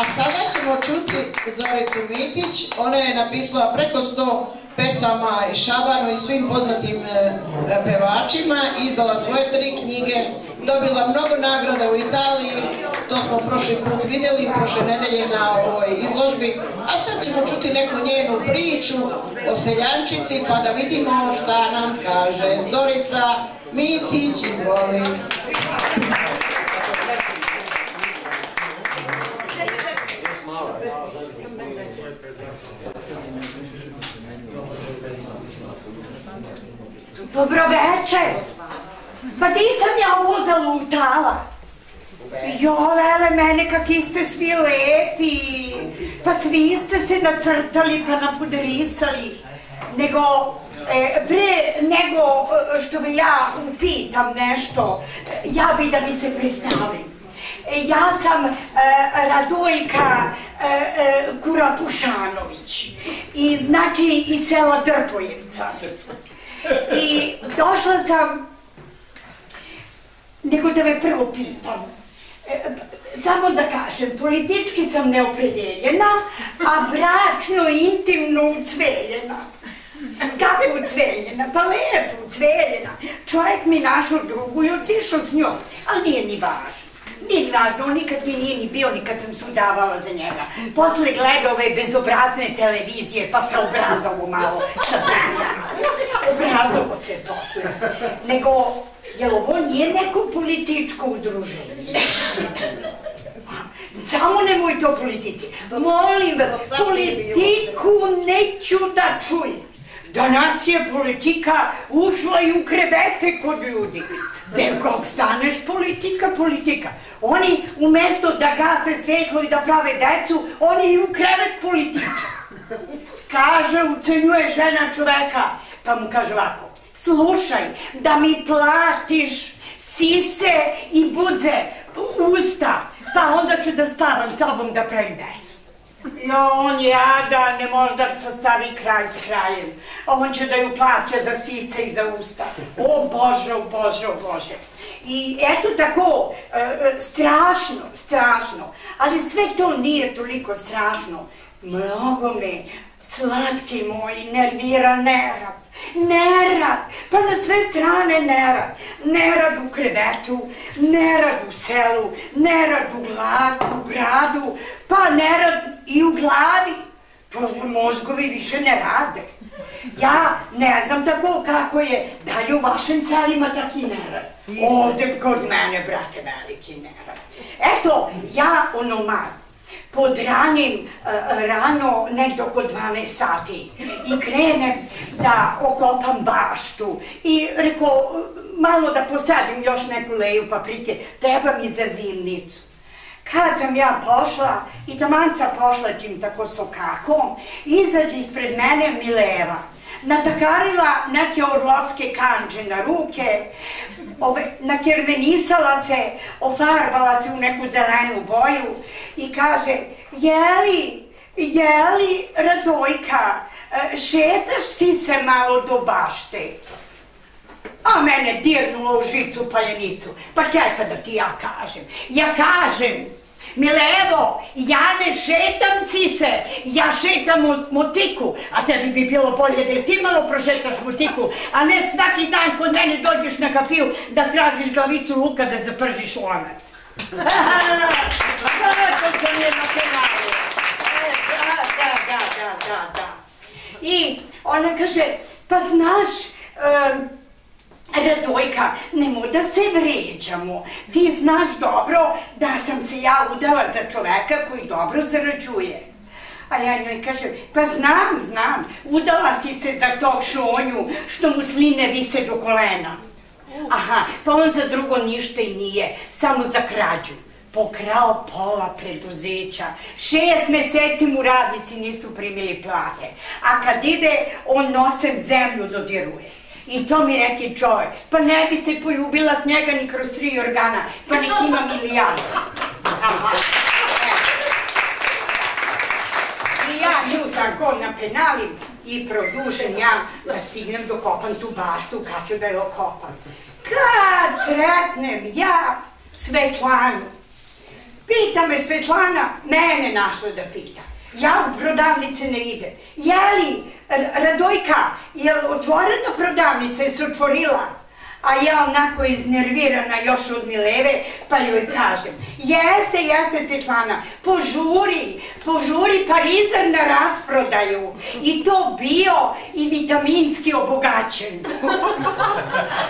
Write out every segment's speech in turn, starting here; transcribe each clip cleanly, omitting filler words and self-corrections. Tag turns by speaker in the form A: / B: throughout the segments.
A: A sada ćemo čuti Zoricu Mitić. Ona je napisala preko 100 pesama i Šabanu i svim poznatim pevačima. Izdala svoje 3 knjige. Dobila mnogo nagrada u Italiji. To smo prošli put vidjeli, prošle nedelje na ovoj izložbi. A sad ćemo čuti neku njenu priču o seljančici pa da vidimo šta nam kaže Zorica Mitić. Izvoli.
B: Dobro večer. Pa di sam ja ovo zalutala? Jo, lele, mene kakvi ste svi lepi. Pa svi ste se nacrtali pa napuderisali. Nego što bi ja upitam nešto, ja bi da mi se predstavim. Ja sam Radojka Kurapušanović, i znači iz sela Drpojevca. I došla sam, nego da me prvo pitam, samo da kažem, politički sam neopredeljena, a bračno i intimno ucveljena. Kako ucveljena? Pa lepo ucveljena. Čovjek mi našao drugu i otišao s njom, ali nije ni važno. Nije važno, on nikad mi nije ni bio, nikad sam sudavala za njega. Posle gleda ove bezobrazne televizije, pa se obrazovo malo sa prstama. Obrazovo se posle. Nego, jel ovo nije neko političko udruženje? Samo nemojte o politici. Molim vas, politiku neću da čujem. Danas je politika ušla i u krevete kod ljudi. Gde god staneš, politika. Oni umesto da gase svetlo i da prave decu, oni i u krevet političa. Kaže, ucenjuje žena čoveka, pa mu kaže ovako, slušaj, da mi platiš sise i budze usta, pa onda ću da spavam s tobom da pravim decu. No, on jadan, ne može da sastavi kraj s krajem. On će da ju plaća za sise i za usta. O Bože, o Bože, o Bože. I eto tako, strašno, ali sve to nije toliko strašno. Mnogo me, slatki moji, nervira nerad, pa na sve strane nerad u krevetu, nerad u selu, nerad u gradu, pa nerad i u glavi. To mozgovi više ne rade. Ja ne znam tako kako je, da li u vašim selima taki nerad. Ovde kod mene, brate, veliki nerad. Eto, ja podranim rano, nekde oko 12 sati, i krenem da okopam baštu i rekao, malo da posadim još neku leju paprike, treba mi za zimnicu. Kad sam ja pošla, i taman sam pošla tim tako sokakom, izađe ispred mene Mileva, natakarila neke orlovske kanđe na ruke, nakermenisala se, ofarbala se u neku zelenu boju i kaže, jeli, Radojka, šetaš si se malo do bašte? A mene dirnulo u žicu paljenicu. Pa čekaj da ti ja kažem. Ja kažem, Milevo, ja ne šetam sise, ja šetam motiku, a tebi bi bilo bolje da ti malo prošetaš motiku, a ne svaki dan kod mene dođeš na kapiju da tražiš glavicu luka da zapržiš lonac. To sam je napenala. Da. I ona kaže, pa znaš, Radojka, nemoj da se vređamo. Ti znaš dobro da sam se ja udala za čoveka koji dobro zarađuje. A ja njoj kažem, pa znam, udala si se za tog šonju što mu sline vise do kolena. Aha, pa on za drugo ništa i nije, samo za krađu. Pokrao pola preduzeća. 6 meseci mu radnici nisu primili plate. A kad ide, on nosem zemlju dodiruje. I to mi neki čovjek, pa ne bi se poljubila s njega ni kroz 3 organa, pa nek ima milijardu. I ja nju tako napenalim i produžem ja da stignem da kopam tu baštu kad ću da je okopam. Kad sretnem ja Svetlanu, Pita me Svetlana, mene našla da pita. Ja u prodavnice ne idem. Jeli, Radojka, je li otvorena prodavnica, je se otvorila? A ja onako iznervirana još od Mileve, pa joj kažem, jeste Svetlana, požuri Parizar na rasprodaju. I to bio i vitaminski obogaćen.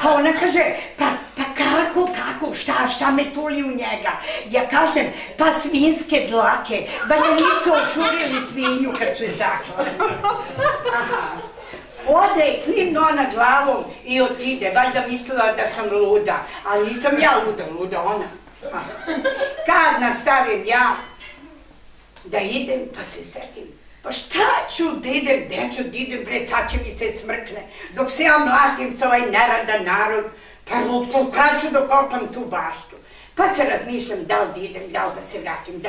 B: A ona kaže, pa kako, šta me tuli u njega? Ja kažem, pa svinjske dlake, valjda nisu ošurili svinju kad su je zaklali. Ode, klimno ona glavom i otide, valjda mislila da sam luda, ali nisam ja luda ona. Kad nastavim ja da idem, pa se setim, pa šta ću da idem, gde ću da idem, bre, sad će mi se smrkne, dok se ja mlatim sa ovaj neradan narod, pa lutko, kad ću da kopam tu baštu? Pa se razmišljam da li da idem, da li da se vratim,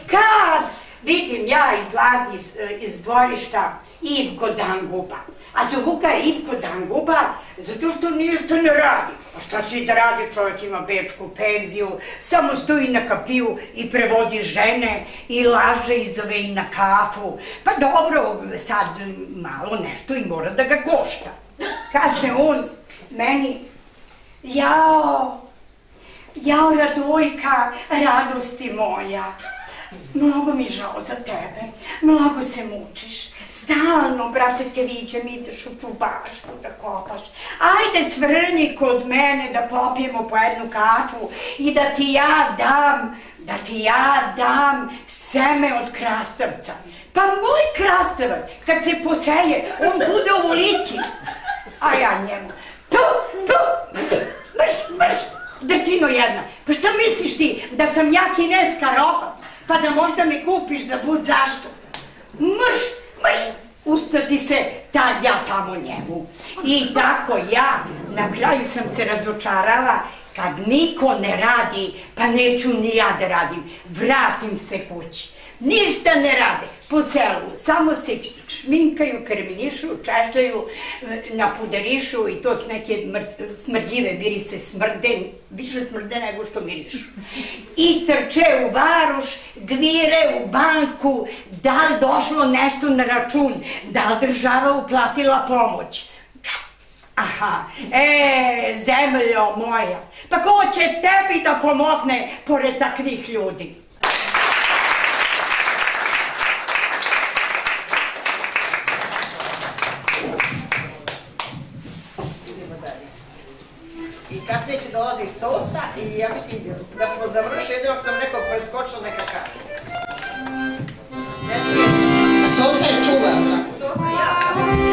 B: Kad vidim ja izlazi iz dvorišta Ivko Danguba. A zovu ga Ivko Danguba zato što ništa ne radi. A šta će i da radi, čovjek ima bečku penziju, samo stoji na kapiju i prevodi žene i laže i zove i na kafu. Pa dobro, sad malo nešto i mora da ga košta. Kaže on meni, jao Radojka, radosti moja. Mnogo mi žao za tebe, mnogo se mučiš, stalno, brate, te viđem, ideš u tu baštu da kopaš. Ajde svrnji kod mene da popijemo po jednu kafu i da ti ja dam seme od krastavca. Pa moj krastavac, kad se poseje, on bude ovoliki. A ja njemu, brš, drtino jedna, pa šta misliš ti, da sam ja kineska roba? Pa da možda me kupiš za bud zašto. Mrš, ustati se, tad ja tamo njemu. I tako ja, na kraju sam se razočarala, kad niko ne radi, pa neću ni ja da radim, vratim se kući. Ništa ne rade po selu, samo se šminkaju, krminišu, češljaju, napuderišu i to s neke smrdljive mirise smrde, više smrde nego što mirišu. I trče u varoš, gvire u banku, da li došlo nešto na račun, da li država uplatila pomoć. Aha, zemljo moja, pa ko će tebi da pomogne pored takvih ljudi?
A: Kasnije će dolazi sosa i ja mislim da smo završili, jednog sam rekao preskočila neka kaže. Sosa je čula, ali tako? Sosa ja sam.